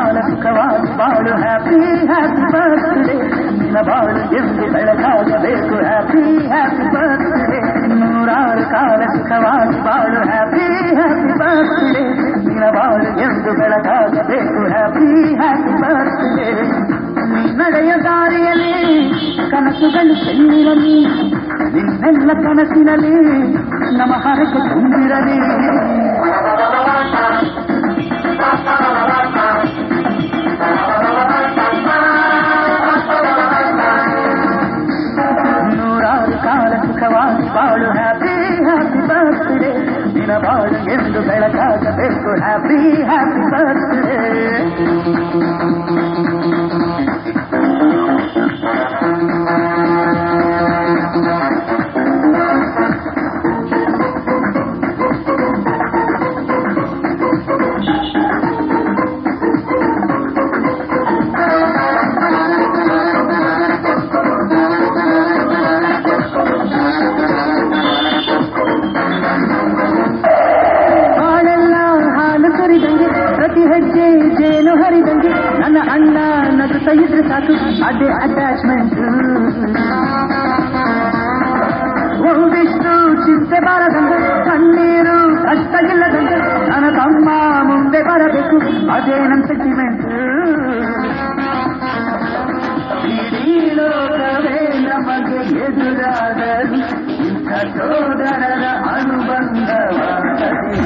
ಕಾಲ ಸುಖವಾಗಿ ಬಾಳು ಹ್ಯಾಪಿ ಹ್ಯಾಪಿ ಬರ್ತ್ಡೇ ನಿನ್ನ ಬಾಳು ಎಂದು ಬೆಳಕಾಗಬೇಕು ಹ್ಯಾಪಿ ಹ್ಯಾಪಿ ಬರ್ತ್ಡೇ ನೂರಾರು ಕಾಲ ಸುಖವಾಗಿ ಬಾಳು ಹ್ಯಾಪಿ ಹ್ಯಾಪಿ ಬರ್ತ್ಡೇ ನಿನ್ನ ಬಾಳು ಎಂದು ಬೆಳಕಾಗಬೇಕು ಹ್ಯಾಪಿ ಹ್ಯಾಪಿ ಬರ್ತ್ಡೇ ನಡೆಯ ದಾರಿಯಲ್ಲಿ ಕನಸುಗಳು ಚೆಲ್ಲಿರಲಿ ನಿನ್ನೆಲ್ಲ ಕನಸಿನಲ್ಲಿ ನಮ್ಮ ಹರಕೆ ತುಂಬಿರಲಿ ನೂರಾರು ಕಾಲ ಸುಖವಾಗಿ ಬಾಳು ಹ್ಯಾಪಿ ಹ್ಯಾಪಿ ಬರ್ತ್ಡೇ ದಿನ ಬಾಳು ಎಂದು ಬೆಳಕಾಗಬೇಕು ಹ್ಯಾಪಿ ಹ್ಯಾಪಿ ಬರ್ತ್ಡೇ ಪ್ರತಿ ಹೆಜ್ಜೆ ಜೇನು ಹರಿದಂಗೆ ನನ್ನ ಅಣ್ಣ ನಗುತ್ತಾ ಇದ್ರೆ ಸಾಕು ಅದೇ ಅಟ್ಯಾಚ್ಮೆಂಟ್ ಒಂದಿಷ್ಟು ಚಿಂತೆ ಬಾರದಂಗೆ ಕಣ್ಣೀರು ಕಷ್ಟ ಇಲ್ಲದಂಗೆ ನನ್ನ ತಮ್ಮ ಮುಂದೆ ಬರಬೇಕು ಅದೇ ನನ್ನ ಸೆಂಟಿಮೆಂಟ್ ಇಡೀ ಲೋಕವೇ ನಮಗೆ ಎದುರಾಗಲಿ ಇಂಥ ಸೋದರರ ಅನುಬಂಧವಾಗಲಿ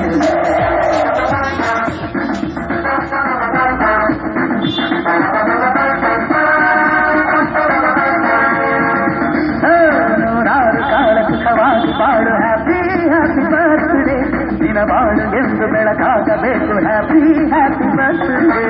ನೂರಾರು ಕಾಲ ಸುಖವಾಗಿ ಬಾಳು ಹ್ಯಾಪಿ ಹ್ಯಾಪಿ ಬರ್ತ್ಡೇ ದಿನ ಬಾಳು ಎಂದು ಬೆಳಕಾಗಬೇಕು ಹ್ಯಾಪಿ ಹ್ಯಾಪಿ ಬರ್ತ್ಡೇ